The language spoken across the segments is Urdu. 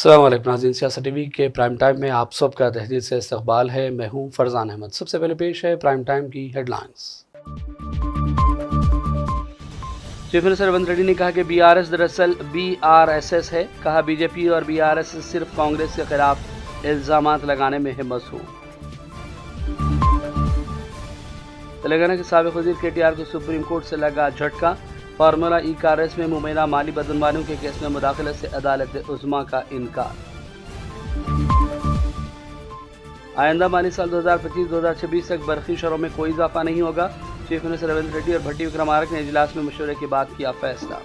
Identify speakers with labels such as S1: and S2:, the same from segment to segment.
S1: السلام علیکم ناظرین، سیاست ٹی وی کے پرائم ٹائم میں آپ سب کا تہدید سے استقبال ہے۔ میں ہوں فرزان احمد۔ سب سے پہلے پیش ہے پرائم ٹائم کی headlines. Chief minister Revanth Reddy نے کہا کہ بی آر ایس دراصل BRSS ہے۔ کہا بی جے پی اور BRS صرف کانگریس کے خلاف الزامات لگانے میں ہے مصروف۔ تلنگانہ کے سابق وزیر KTR کو سپریم کورٹ سے لگا جھٹکا۔ فارمولا ای کارز میں مبینہ مالی بدعنوانیوں کے کیس میں مداخلت سے عدالت عظمیٰ کا انکار۔ آئندہ مالی سال 2025-2026 تک برقی شرحوں میں کوئی اضافہ نہیں ہوگا۔ چیف منسٹر ریونت ریڈی اور بھٹی وکرمارک نے اجلاس میں مشورے کے بعد کیا فیصلہ۔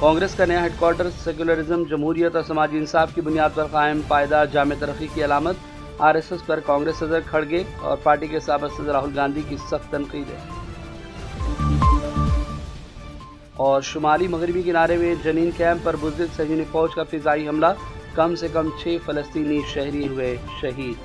S1: کانگریس کا نیا ہیڈ کوارٹر سیکولرزم، جمہوریت اور سماجی انصاف کی بنیاد پر قائم پائیدار جامع ترقی کی علامت۔ RSS پر کانگریس صدر کھڑگے اور پارٹی کے سابق صدر راہل گاندھی کی سخت تنقید ہے۔ اور شمالی مغربی کنارے میں جنین کیمپ پر بزدل صہیونی فوج کا فضائی حملہ، کم سے کم 6 فلسطینی شہری ہوئے شہید۔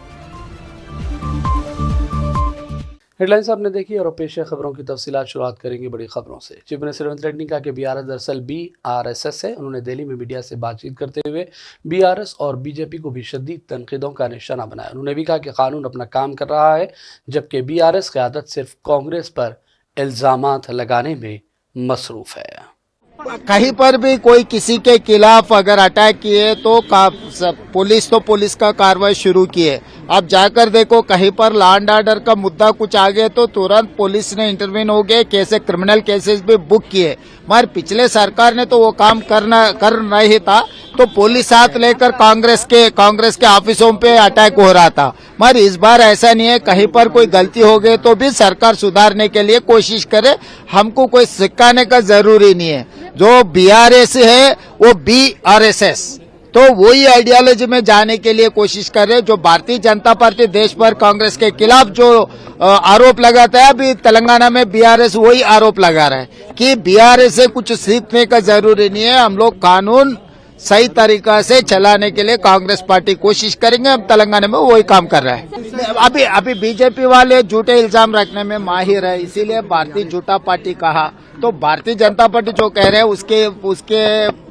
S1: ہیڈ لائنز آپ نے دیکھی اور پیش خبروں کی تفصیلات شروعات کریں گے بڑی خبروں سے۔ چیف منسٹر ریونت ریڈی نے کہا کہ BRS دراصل BRSS ہے۔ انہوں نے دہلی میں میڈیا سے بات چیت کرتے ہوئے BRS اور BJP کو بھی شدید تنقیدوں کا نشانہ بنایا۔ انہوں نے بھی کہا کہ قانون اپنا کام کر رہا ہے، جبکہ BRS قیادت صرف کانگریس پر الزامات لگانے میں مصروف ہے۔
S2: کہیں پر بھی کوئی کسی کے خلاف اگر اٹیک کیے تو پولیس کا کاروائی شروع کی ہے۔ اب جا کر دیکھو کہیں پر لا اینڈ آرڈر کا مدعا کچھ آگے تو ترنت پولیس نے انٹروین ہو گئے، کیسے کرمنل کیسز بھی بک کیے۔ مگر پچھلے سرکار نے تو وہ کام کر نہیں تھا، تو پولیس ساتھ لے کر کانگریس کے آفسوں پہ اٹیک ہو رہا تھا۔ مگر اس بار ایسا نہیں ہے، کہیں پر کوئی غلطی ہو گئی تو بھی سرکار سدھارنے کے لیے کوشش کرے، ہم کو کوئی سکھانے کا ضروری نہیں ہے۔ جو BRS ہے وہ BRSS، تو وہی آئیڈیالوجی میں جانے کے لیے کوشش کر رہے۔ جو بھارتی جنتا پارٹی دیش بھر کانگریس کے خلاف جو آروپ لگاتا ہے، ابھی تلنگانہ میں BRS وہی آروپ لگا رہا ہے کہ BRS سے کچھ سیکھنے کا ضروری نہیں ہے۔ ہم لوگ قانون صحیح طریقہ سے چلانے کے لیے کانگریس پارٹی کوشش کریں گے۔ اب تلنگانہ میں وہی کام کر رہا ہے۔ ابھی BJP والے جھوٹے الزام رکھنے میں ماہر ہے، اسی لیے بھارتی جھوٹا پارٹی کہا۔ تو بھارتی جنتا پارٹی جو کہہ رہے ہیں اس کے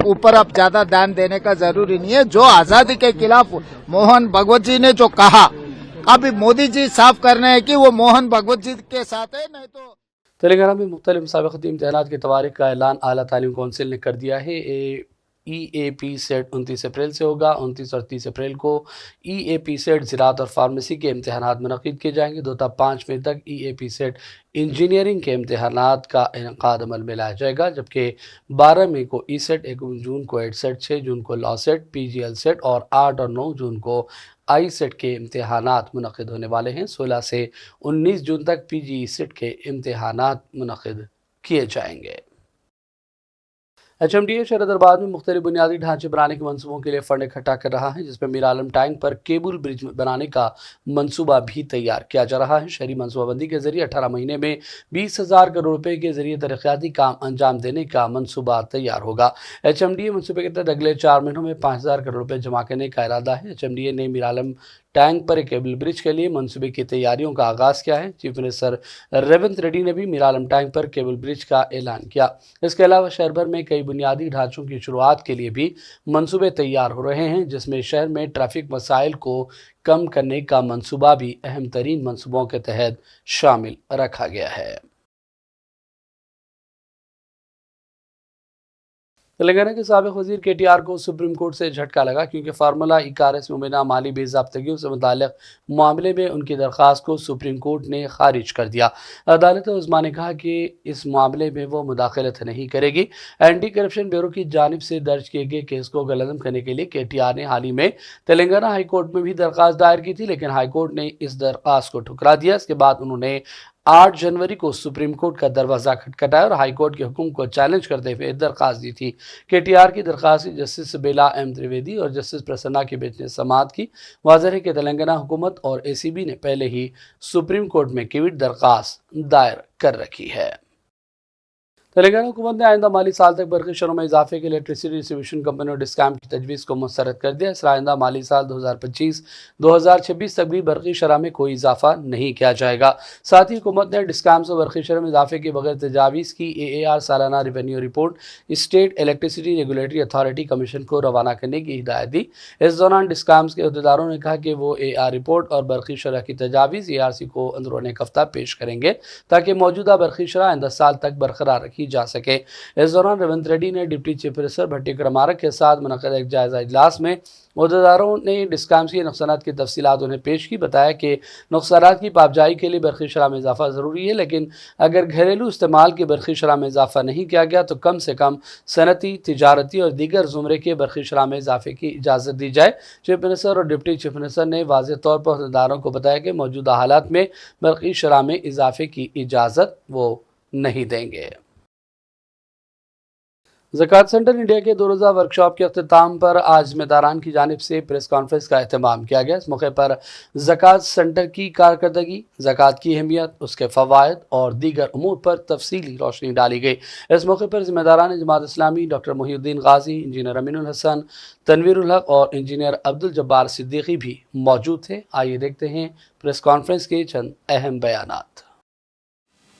S2: اوپر اب زیادہ دھیان دینے کا ضروری نہیں ہے۔ جو آزادی کے خلاف موہن بھگوت جی نے جو کہا، ابھی مودی جی صاف کرنا ہے کہ وہ موہن بھگوت جی کے ساتھ ہے، نہیں تو۔
S1: تلنگانہ میں مختلف مسابقتی امتحانات کے تواریخ کا اعلان اعلیٰ تعلیم کونسل نے کر دیا ہے۔ EAP سیٹ 29 اپریل سے ہوگا۔ 29 اور 30 اپریل کو EAP سیٹ زراعت اور فارمیسی کے امتحانات منعقد کیے جائیں گے۔ 2 تا 5 مئی تک EAP سیٹ انجینئرنگ کے امتحانات کا انعقاد عمل میں لایا جائے گا، جبکہ 12 مئی کو سیٹ، 1 جون کو ایڈ سیٹ، 6 جون کو لا سیٹ، PGL سیٹ اور 8 اور 9 جون کو آئی سیٹ کے امتحانات منعقد ہونے والے ہیں۔ 16 سے 19 جون تک PGE سیٹ کے امتحانات منعقد کیے جائیں گے۔ HMDA شہر حیدرآباد میں مختلف بنیادی ڈھانچے بنانے کے منصوبوں کے لیے فنڈ اکٹھا کر رہا ہے، جس میں میر عالم ٹینک پر کیبل برج بنانے کا منصوبہ بھی تیار کیا جا رہا ہے۔ شہری منصوبہ بندی کے ذریعے 18 مہینے میں 20,000 کروڑ روپے کے ذریعے ترقیاتی کام انجام دینے کا منصوبہ تیار ہوگا۔ HMDA منصوبے کے تحت اگلے 4 مہینوں میں 5,000 کروڑ روپے جمع کرنے کا ارادہ ہے۔ HMDA نے میر عالم ٹینک پر ایک کیبل برج کے لیے منصوبے کی تیاریوں کا آغاز کیا ہے۔ چیف منسٹر ریونت ریڈی نے بھی میر عالم ٹینک پر کیبل برج کا اعلان کیا۔ اس کے علاوہ شہر بھر میں کئی بنیادی ڈھانچوں کی شروعات کے لیے بھی منصوبے تیار ہو رہے ہیں، جس میں شہر میں ٹریفک مسائل کو کم کرنے کا منصوبہ بھی اہم ترین منصوبوں کے تحت شامل رکھا گیا ہے۔ تلنگانہ کے سابق وزیر KTR کو سپریم کورٹ سے جھٹکا لگا، کیونکہ فارمولا ای کارز میں مبینہ مالی بے ضابطگیوں سے متعلق معاملے میں ان کی درخواست کو سپریم کورٹ نے خارج کر دیا۔ عدالت عظمیٰ نے کہا کہ اس معاملے میں وہ مداخلت نہیں کرے گی۔ اینٹی کرپشن بیورو کی جانب سے درج کیے گئے کیس کو کالعدم کرنے کے لیے KTR نے حال ہی میں تلنگانہ ہائی کورٹ میں بھی درخواست دائر کی تھی، لیکن ہائی کورٹ نے اس درخواست کو ٹھکرا دیا۔ اس کے بعد انہوں نے 8 جنوری کو سپریم کورٹ کا دروازہ کھٹکھٹایا اور ہائی کورٹ کے حکم کو چیلنج کرتے ہوئے درخواست دی تھی۔ KTR کی درخواست جسٹس بیلا ایم تریویدی اور جسٹس پرسنا کی بینچ نے سماعت کی۔ واضح ہے کہ تلنگانہ حکومت اور ACB نے پہلے ہی سپریم کورٹ میں کیوٹ درخواست دائر کر رکھی ہے۔ تلنگانہ حکومت نے آئندہ مالی سال تک برقی شرحوں میں اضافے کے لیے الیکٹریسٹی ڈسٹریبیوشن کمپنی اور ڈسکام کی تجویز کو مسترد کر دیا۔ اس طرح آئندہ مالی سال 2025-2026 تک بھی برقی شرح میں کوئی اضافہ نہیں کیا جائے گا۔ ساتھ ہی حکومت نے ڈسکام سے برقی شرح میں اضافے کے بغیر تجاویز کی AAR سالانہ revenue report state electricity regulatory authority commission کو روانہ کرنے کی ہدایت دی۔ اس دوران ڈسکامز کے عہدیداروں نے کہا کہ وہ AR رپورٹ اور برقی شرح کی تجاویز ARC کو اندرون ایک ہفتہ پیش کریں گے تاکہ موجودہ برقی شرح آئندہ سال تک برقرار رکھی جا سکے۔ اس دوران ریونت ریڈی نے ڈپٹی چیف منسٹر بھٹی کرامارک کے ساتھ منعقد ایک جائزہ اجلاس میں عہدیداروں نے ڈسکامز کی نقصانات کی تفصیلات انہیں پیش کی۔ بتایا کہ نقصانات کی پابجائی کے لیے برقی شرح میں اضافہ ضروری ہے، لیکن اگر گھریلو استعمال کی برقی شرح میں اضافہ نہیں کیا گیا تو کم سے کم صنعتی، تجارتی اور دیگر زمرے کے برقی شرح میں اضافے کی اجازت دی جائے۔ چیف منسٹر اور ڈپٹی چیف منسٹر نے واضح طور پر عہدیداروں کو بتایا کہ موجودہ حالات میں برقی شرح میں اضافے کی اجازت وہ نہیں دیں گے۔ زکوٰۃ سینٹر انڈیا کے 2 روزہ ورکشاپ کے اختتام پر آج ذمہ داران کی جانب سے پریس کانفرنس کا اہتمام کیا گیا۔ اس موقع پر زکوٰۃ سینٹر کی کارکردگی، زکوٰۃ کی اہمیت، اس کے فوائد اور دیگر امور پر تفصیلی روشنی ڈالی گئی۔ اس موقع پر ذمہ داران جماعت اسلامی ڈاکٹر محی الدین غازی، انجینئر امین الحسن، تنویر الحق اور انجینئر عبدالجبار صدیقی بھی موجود تھے۔ آئیے دیکھتے ہیں پریس کانفرنس کے چند اہم بیانات۔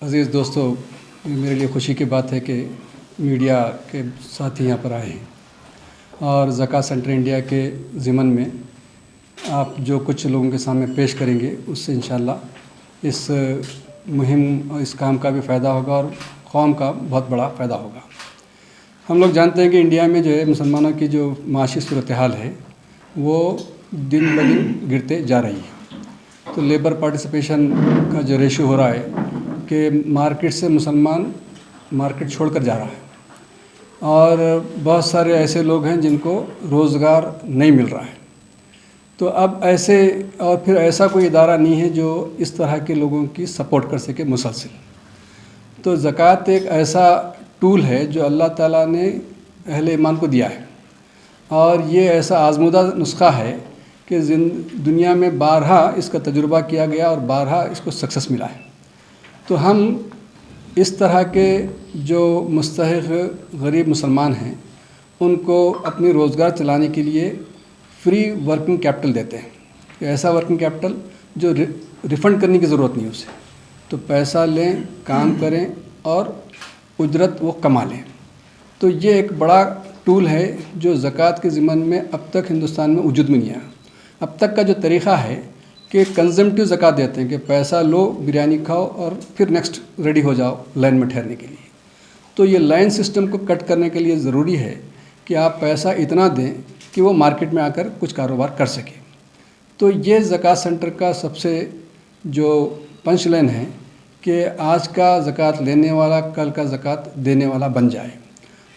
S3: عزیز دوستو، میرے لیے خوشی کی بات ہے کہ میڈیا کے ساتھی یہاں پر آئے ہیں اور زکوٰۃ سینٹر انڈیا کے ضمن میں آپ جو کچھ لوگوں کے سامنے پیش کریں گے اس سے انشاءاللہ اس مہم اور اس کام کا بھی فائدہ ہوگا اور قوم کا بہت بڑا فائدہ ہوگا۔ ہم لوگ جانتے ہیں کہ انڈیا میں جو ہے مسلمانوں کی جو معاشی صورتحال ہے وہ دن بدن گرتے جا رہی ہے۔ تو لیبر پارٹیسپیشن کا جو ریشو ہو رہا ہے کہ مارکیٹ سے مسلمان مارکیٹ چھوڑ کر جا رہا ہے اور بہت سارے ایسے لوگ ہیں جن کو روزگار نہیں مل رہا ہے۔ تو اب ایسے اور پھر ایسا کوئی ادارہ نہیں ہے جو اس طرح کے لوگوں کی سپورٹ کر سکے مسلسل۔ تو زکوٰۃ ایک ایسا ٹول ہے جو اللہ تعالیٰ نے اہل ایمان کو دیا ہے اور یہ ایسا آزمودہ نسخہ ہے کہ دنیا میں بارہا اس کا تجربہ کیا گیا اور بارہا اس کو سکسیس ملا ہے۔ تو ہم اس طرح کے جو مستحق غریب مسلمان ہیں ان کو اپنی روزگار چلانے کے لیے فری ورکنگ کیپٹل دیتے ہیں، ایسا ورکنگ کیپٹل جو ریفنڈ کرنے کی ضرورت نہیں اسے، تو پیسہ لیں، کام کریں اور اجرت وہ کما لیں۔ تو یہ ایک بڑا ٹول ہے جو زکوٰۃ کے ضمن میں اب تک ہندوستان میں وجود میں نہیں آیا۔ اب تک کا جو طریقہ ہے کہ کنزمپٹیو زکوٰۃ دیتے ہیں کہ پیسہ لو، بریانی کھاؤ اور پھر نیکسٹ ریڈی ہو جاؤ لائن میں ٹھہرنے کے لیے۔ تو یہ لائن سسٹم کو کٹ کرنے کے لیے ضروری ہے کہ آپ پیسہ اتنا دیں کہ وہ مارکیٹ میں آ کر کچھ کاروبار کر سکیں۔ تو یہ زکوٰۃ سینٹر کا سب سے جو پنچ لائن ہے کہ آج کا زکوٰۃ لینے والا کل کا زکوٰۃ دینے والا بن جائے۔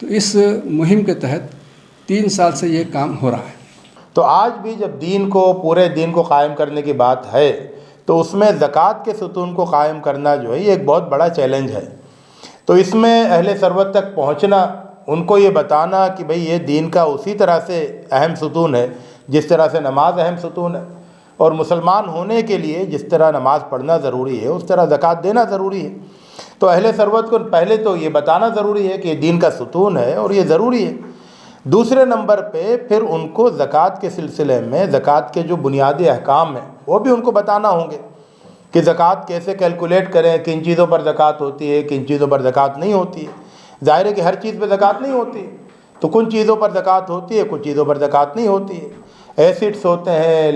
S3: تو اس مہم کے تحت 3 سال سے یہ کام ہو رہا ہے۔
S4: تو آج بھی جب دین کو، پورے دین کو قائم کرنے کی بات ہے تو اس میں زکوٰۃ کے ستون کو قائم کرنا جو ہے یہ ایک بہت بڑا چیلنج ہے۔ تو اس میں اہل ثروت تک پہنچنا، ان کو یہ بتانا کہ بھئی یہ دین کا اسی طرح سے اہم ستون ہے جس طرح سے نماز اہم ستون ہے، اور مسلمان ہونے کے لیے جس طرح نماز پڑھنا ضروری ہے اس طرح زکوٰۃ دینا ضروری ہے۔ تو اہل ثروت کو پہلے تو یہ بتانا ضروری ہے کہ یہ دین کا ستون ہے اور یہ ضروری ہے۔ دوسرے نمبر پہ پھر ان کو زکوٰۃ کے سلسلے میں زکوٰۃ کے جو بنیادی احکام ہیں وہ بھی ان کو بتانا ہوں گے کہ زکوٰۃ کیسے کیلکولیٹ کریں، کن چیزوں پر زکوٰۃ ہوتی ہے، کن چیزوں پر زکوٰۃ نہیں ہوتی ہے۔ ظاہر ہے کہ ہر چیز پہ زکوٰۃ نہیں ہوتی ہے، تو کن چیزوں پر زکوٰۃ ہوتی ہے، کچھ چیزوں پر زکوٰۃ نہیں ہوتی ہے۔ ایسٹس ہوتے ہیں،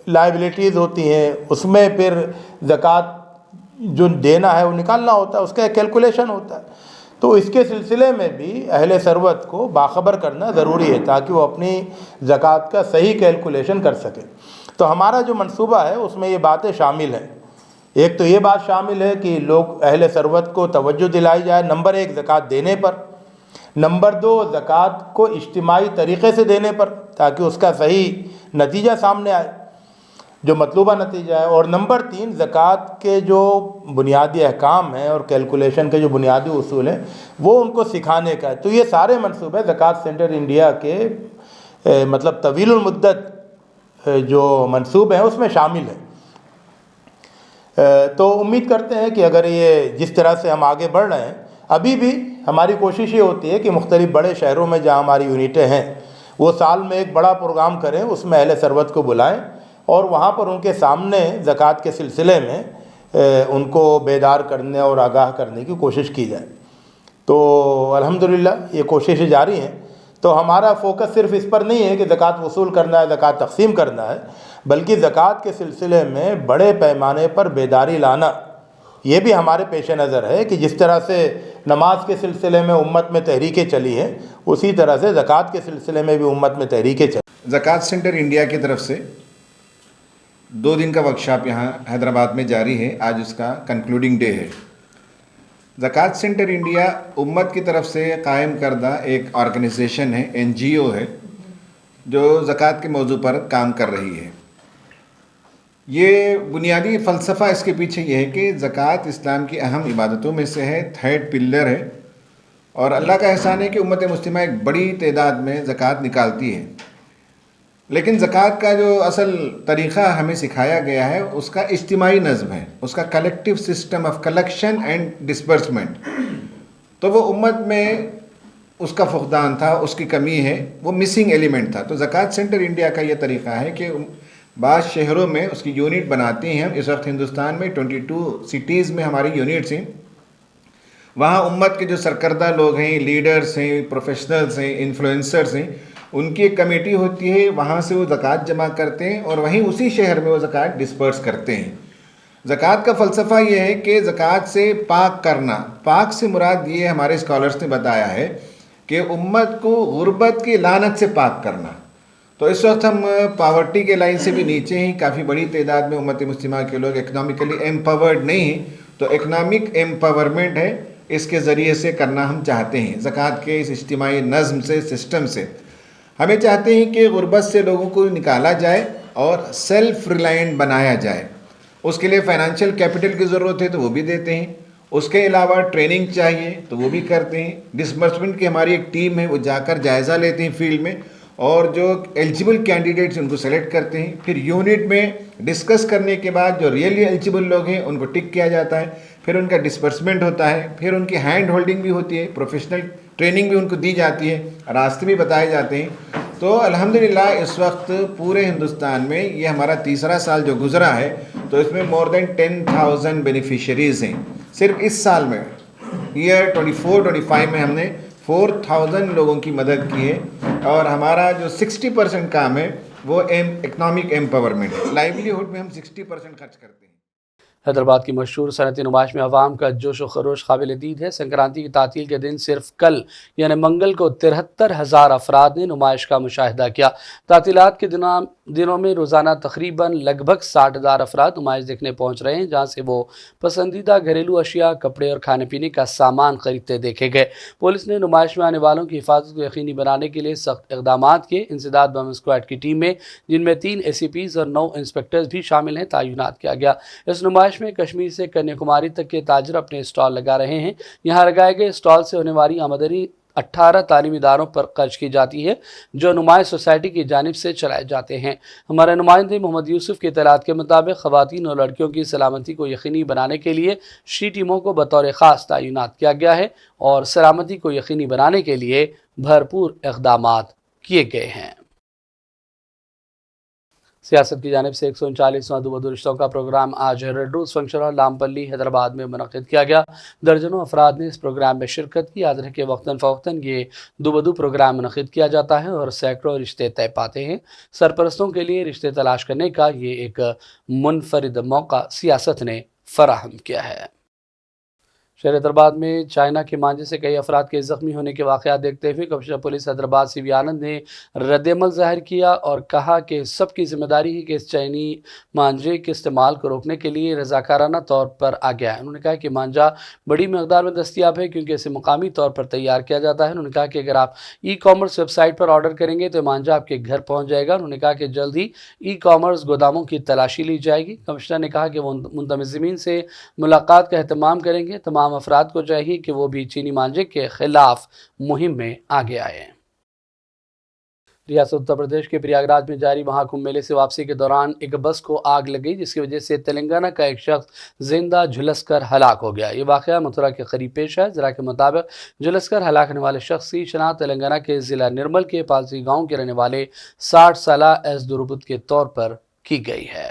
S4: لائبلٹیز ہوتی ہیں، اس میں پھر زکوٰۃ جو دینا ہے وہ نکالنا ہوتا ہے، اس کا ایک کیلکولیشن ہوتا ہے۔ تو اس کے سلسلے میں بھی اہل ثروت کو باخبر کرنا ضروری ہے تاکہ وہ اپنی زکوٰۃ کا صحیح کیلکولیشن کر سکے۔ تو ہمارا جو منصوبہ ہے اس میں یہ باتیں شامل ہیں۔ ایک تو یہ بات شامل ہے کہ لوگ اہل ثروت کو توجہ دلائی جائے، نمبر 1 زکوٰۃ دینے پر، نمبر 2 زکوٰۃ کو اجتماعی طریقے سے دینے پر تاکہ اس کا صحیح نتیجہ سامنے آئے، جو مطلوبہ نتیجہ ہے، اور نمبر 3 زکوٰۃ کے جو بنیادی احکام ہیں اور کیلکولیشن کے جو بنیادی اصول ہیں وہ ان کو سکھانے کا ہے۔ تو یہ سارے منصوبے زکوٰۃ سینٹر انڈیا کے مطلب طویل المدت جو منصوبے ہیں اس میں شامل ہیں۔ تو امید کرتے ہیں کہ اگر یہ جس طرح سے ہم آگے بڑھ رہے ہیں، ابھی بھی ہماری کوشش یہ ہوتی ہے کہ مختلف بڑے شہروں میں جہاں ہماری یونٹیں ہیں وہ سال میں ایک بڑا پروگرام کریں، اس میں اہل ثروت کو بلائیں اور وہاں پر ان کے سامنے زکوٰۃ کے سلسلے میں ان کو بیدار کرنے اور آگاہ کرنے کی کوشش کی جائے۔ تو الحمدللہ یہ کوششیں جاری ہیں۔ تو ہمارا فوکس صرف اس پر نہیں ہے کہ زکوٰۃ وصول کرنا ہے، زکوٰۃ تقسیم کرنا ہے، بلکہ زکوٰۃ کے سلسلے میں بڑے پیمانے پر بیداری لانا یہ بھی ہمارے پیش نظر ہے کہ جس طرح سے نماز کے سلسلے میں امت میں تحریکیں چلی ہیں، اسی طرح سے زکوٰۃ کے سلسلے میں بھی امت میں تحریکیں چلی۔
S5: زکوٰۃ سینٹر انڈیا کی طرف سے 2 دن کا ورکشاپ یہاں حیدرآباد میں جاری ہے، آج اس کا کنکلوڈنگ ڈے ہے۔ زکوٰۃ سینٹر انڈیا امت کی طرف سے قائم کردہ ایک آرگنائزیشن ہے، NGO ہے، جو زکوٰۃ کے موضوع پر کام کر رہی ہے۔ یہ بنیادی فلسفہ اس کے پیچھے یہ ہے کہ زکوٰۃ اسلام کی اہم عبادتوں میں سے ہے، 3rd پلر ہے، اور اللہ کا احسان ہے کہ امت مسلمہ ایک بڑی تعداد میں زکوٰۃ نکالتی ہے۔ لیکن زکوٰۃ کا جو اصل طریقہ ہمیں سکھایا گیا ہے اس کا اجتماعی نظم ہے، اس کا collective system of collection and disbursement. تو وہ امت میں اس کا فقدان تھا، اس کی کمی ہے، وہ مسنگ ایلیمنٹ تھا۔ تو زکوٰۃ سینٹر انڈیا کا یہ طریقہ ہے کہ بعض شہروں میں اس کی یونٹ بناتے ہیں ہم۔ اس وقت ہندوستان میں 22 سٹیز میں ہماری یونٹس ہیں۔ وہاں امت کے جو سرکردہ لوگ ہیں، لیڈرز ہیں، پروفیشنلز ہیں، انفلوئنسرز ہیں، ان کی ایک کمیٹی ہوتی ہے، وہاں سے وہ زکوٰۃ جمع کرتے ہیں اور وہیں اسی شہر میں وہ زکوٰۃ ڈسپرس کرتے ہیں۔ زکوٰۃ کا فلسفہ یہ ہے کہ زکوٰۃ سے پاک کرنا، پاک سے مراد یہ ہمارے اسکالرز نے بتایا ہے کہ امت کو غربت کی لعنت سے پاک کرنا۔ تو اس وقت ہم پاورٹی کے لائن سے بھی نیچے ہیں، کافی بڑی تعداد میں امت مسلمہ کے لوگ اکنامکلی ایمپاورڈ نہیں ہیں، تو اکنامک ایمپاورمنٹ ہے، اس کے ذریعے سے کرنا ہم چاہتے ہیں زکوٰۃ کے اس اجتماعی نظم سے، سسٹم سے۔ ہمیں چاہتے ہیں کہ غربت سے لوگوں کو نکالا جائے اور سیلف ریلائنٹ بنایا جائے۔ اس کے لیے فائنانشیل کیپٹل کی ضرورت ہے تو وہ بھی دیتے ہیں، اس کے علاوہ ٹریننگ چاہیے تو وہ بھی کرتے ہیں۔ ڈسبرسمنٹ کی ہماری ایک ٹیم ہے، وہ جا کر جائزہ لیتے ہیں فیلڈ میں، اور جو ایلیجیبل کینڈیڈیٹس ان کو سلیکٹ کرتے ہیں، پھر یونٹ میں ڈسکس کرنے کے بعد جو ریئلی ایلیجیبل لوگ ہیں ان کو ٹک کیا جاتا ہے، پھر ان کا ڈسبرسمنٹ ہوتا ہے، پھر ان کی ہینڈ ہولڈنگ بھی ہوتی ہے، پروفیشنل ٹریننگ بھی ان کو دی جاتی ہے، راستے بھی بتائے جاتے ہیں۔ تو الحمدللہ اس وقت پورے ہندوستان میں یہ ہمارا 3را سال جو گزرا ہے، تو اس میں more than 10,000 بینیفیشریز ہیں۔ صرف اس سال میں ایئر 24-25 میں ہم نے 4,000 لوگوں کی مدد کی ہے، اور ہمارا جو 60% کام ہے وہ اکنامک ایمپاورمنٹ ہے۔ لائیولیہوڈ میں ہم 60% خرچ کرتے ہیں۔
S1: حیدرآباد کی مشہور صنعتی نمائش میں عوام کا جوش و خروش قابل دید ہے۔ سنکرانتی کی تعطیل کے دن صرف کل یعنی منگل کو 73,000 افراد نے نمائش کا مشاہدہ کیا۔ تعطیلات کے دنوں میں روزانہ تقریباً لگ بھگ 60,000 افراد نمائش دیکھنے پہنچ رہے ہیں، جہاں سے وہ پسندیدہ گھریلو اشیاء، کپڑے اور کھانے پینے کا سامان خریدتے دیکھے گئے۔ پولیس نے نمائش میں آنے والوں کی حفاظت کو یقینی بنانے کے لیے سخت اقدامات کیے۔ انسداد بم اسکواڈ کی ٹیم میں، جن میں 3 ACPs اور 9 انسپکٹرز بھی شامل ہیں، تعینات کیا گیا۔ اس نمائش میں کشمیر سے کنیا کماری تک کے تاجر اپنے اسٹال لگا رہے ہیں۔ یہاں لگائے گئے اسٹال سے ہونے والی آمدنی 18 تعلیمی اداروں پر خرچ کی جاتی ہے، جو نمائش سوسائٹی کی جانب سے چلائے جاتے ہیں۔ ہمارے نمائندے محمد یوسف کی اطلاعات کے مطابق خواتین اور لڑکیوں کی سلامتی کو یقینی بنانے کے لیے شی ٹیموں کو بطور خاص تعینات کیا گیا ہے اور سلامتی کو یقینی بنانے کے لیے بھرپور اقدامات کیے گئے ہیں۔ سیاست کی جانب سے 139واں دو رشتوں کا پروگرام آج ریڈ روز فنکشن ہال لامپلی حیدرآباد میں منعقد کیا گیا۔ درجنوں افراد نے اس پروگرام میں شرکت کی۔ یاد رکھے وقتاً فوقتاً یہ دو پروگرام منعقد کیا جاتا ہے اور سینکڑوں رشتے طے پاتے ہیں۔ سرپرستوں کے لیے رشتے تلاش کرنے کا یہ ایک منفرد موقع سیاست نے فراہم کیا ہے۔ شہر حیدرآباد میں چائنا کے مانجے سے کئی افراد کے زخمی ہونے کے واقعات دیکھتے ہوئے کمشنر پولیس حیدرآباد CV آنند نے رد عمل ظاہر کیا اور کہا کہ سب کی ذمہ داری ہے کہ اس چائنی مانجے کے استعمال کو روکنے کے لیے رضاکارانہ طور پر آگے آئے۔ انہوں نے کہا کہ مانجا بڑی مقدار میں دستیاب ہے کیونکہ اسے مقامی طور پر تیار کیا جاتا ہے۔ انہوں نے کہا کہ اگر آپ ای-کامرس ویب سائٹ پر آرڈر کریں گے تو مانجا آپ کے گھر پہنچ جائے گا۔ انہوں نے کہا کہ جلد ہی ای-کامرس گوداموں کی تلاشی لی جائے گی۔ کمشنر نے کہا کہ وہ منتظمین سے ملاقات کا اہتمام کریں گے۔ تمام افراد کو چاہیے کہ وہ بھی چینی مانجے کے خلاف مہم میں آگے آئے۔ ریاست اتر پردیش کے پریاگراج میں جاری مہاکمبھ میلے سے واپسی کے دوران ایک بس کو آگ لگ گئی، جس کی وجہ سے تلنگانہ کا ایک شخص زندہ جھلس کر ہلاک ہو گیا۔ یہ واقعہ متھرا کے قریب پیش ہے۔ ذرا کے مطابق جھلس کر ہلاک ہونے والے شخص کی شناخت تلنگانہ کے ضلع نرمل کے پالسی گاؤں کے رہنے والے 60 سالہ ایس دروپت کے طور پر کی گئی ہے۔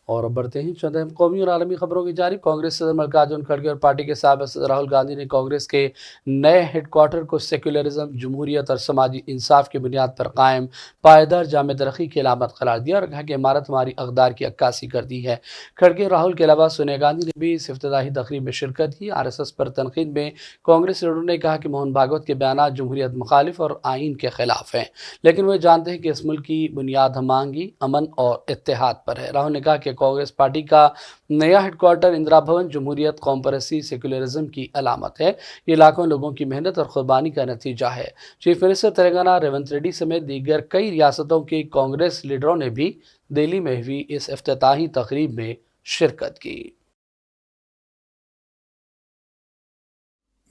S1: اور اب بڑھتے ہیں چند اہم قومی اور عالمی خبروں کی جانب۔ کانگریس صدر ملکارجن کھڑگے اور پارٹی کے سابق صدر راہل گاندھی نے کانگریس کے نئے ہیڈ کوارٹر کو سیکولرزم، جمہوریت اور سماجی انصاف کی بنیاد پر قائم پائیدار جامع ترقی کی علامت قرار دیا اور کہا کہ عمارت ہماری اقدار کی عکاسی کرتی ہے۔ کھڑگے اور راہل کے علاوہ سونیا گاندھی نے بھی اس افتتاحی تقریب میں شرکت کی۔ RSS پر تنقید میں کانگریس لیڈروں نے کہا کہ موہن بھاگوت کے بیانات جمہوریت مخالف اور آئین کے خلاف ہیں، لیکن وہ جانتے ہیں کہ اس ملک کی بنیاد ہم آہنگی، امن اور اتحاد پر ہے۔ راہل نے کہا کہ کانگریس پارٹی کا نیا ہیڈ کوارٹر اندرا بھون جمہوریت، قوم پرستی، سیکولرزم کی علامت ہے۔ یہ لاکھوں لوگوں کی محنت اور قربانی کا نتیجہ ہے۔ چیف منسٹر تلنگانہ ریونت ریڈی سمیت دیگر کئی ریاستوں کے کانگریس لیڈروں نے بھی دہلی میں ہوئی اس افتتاحی تقریب میں شرکت کی۔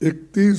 S6: 31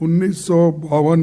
S6: 1952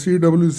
S6: CWC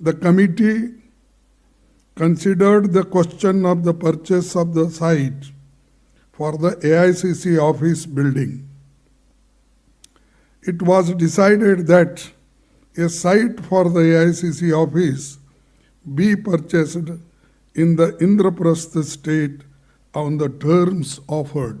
S6: The committee considered the question of the purchase of the site for the AICC office building. It was decided that a site for the AICC office be purchased in the Indraprastha state on the terms offered.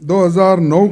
S6: 2009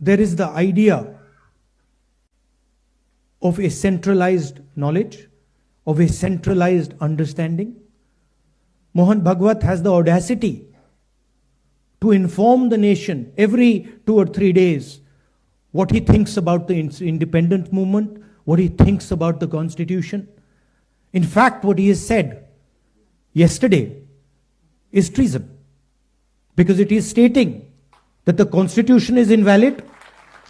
S7: There is the idea of a centralized knowledge, of a centralized understanding. Mohan Bhagwat has the audacity to inform the nation every 2 or 3 days what he thinks about the independent movement, what he thinks about the constitution. In fact, what he has said yesterday is treason, because it is stating that the constitution is invalid,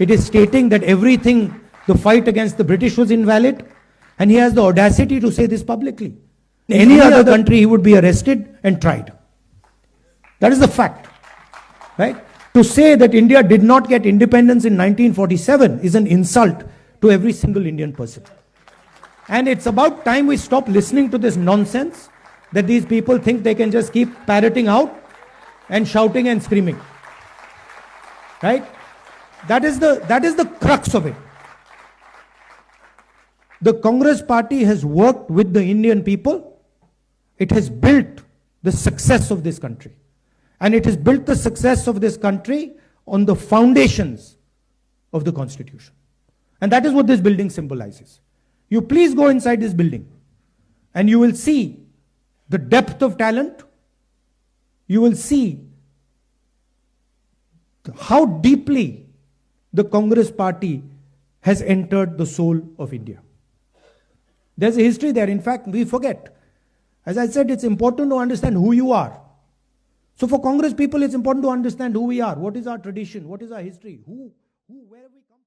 S7: it is stating that everything, the fight against the British was invalid, and he has the audacity to say this publicly. In any other country, he would be arrested and tried. That is the fact, right? To say that India did not get independence in 1947 is an insult to every single Indian person. And it's about time we stop listening to this nonsense that these people think they can just keep parroting out and shouting and screaming. Right? That is the crux of it. The Congress party has worked with the Indian people. It has built the success of this country. And it has built the success of this country on the foundations of the Constitution. And that is what this building symbolizes. You please go inside this building and you will see the depth of talent. You will see how deeply the Congress party has entered the soul of India. There's a history there. In fact, we forget. As I said, it's important to understand who you are. So for Congress people, it's important to understand who we are. What is our tradition? What is our history? Where have we come from?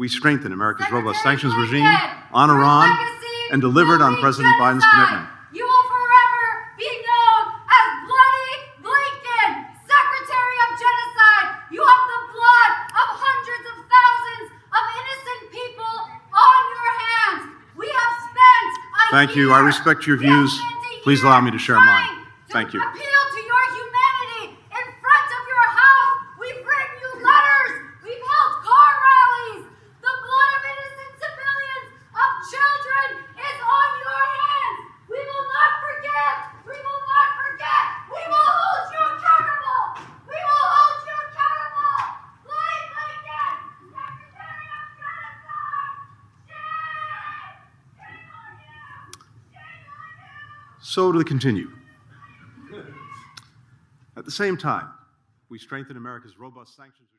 S8: We strengthened America's robust sanctions regime on Iran and delivered on President Biden's commitment.
S9: You will forever be known as Bloody Blinken, Secretary of Genocide. You have the blood of hundreds of thousands of innocent people on your hands. We have spent
S8: Thank you. I respect your views. Please allow me to share mine. Thank you.
S9: Appeal to your humanity in front of your house. We've written you letters. We've held car rallies. The blood of innocent civilians, of children, is on your hands. We will not forget. We will not forget. We will hold you accountable. We will hold you accountable. Bloody Blinken, Secretary of Genocide. Shame on you. Shame on you.
S8: So to continue. At the same time, we strengthened America's robust sanctions regime.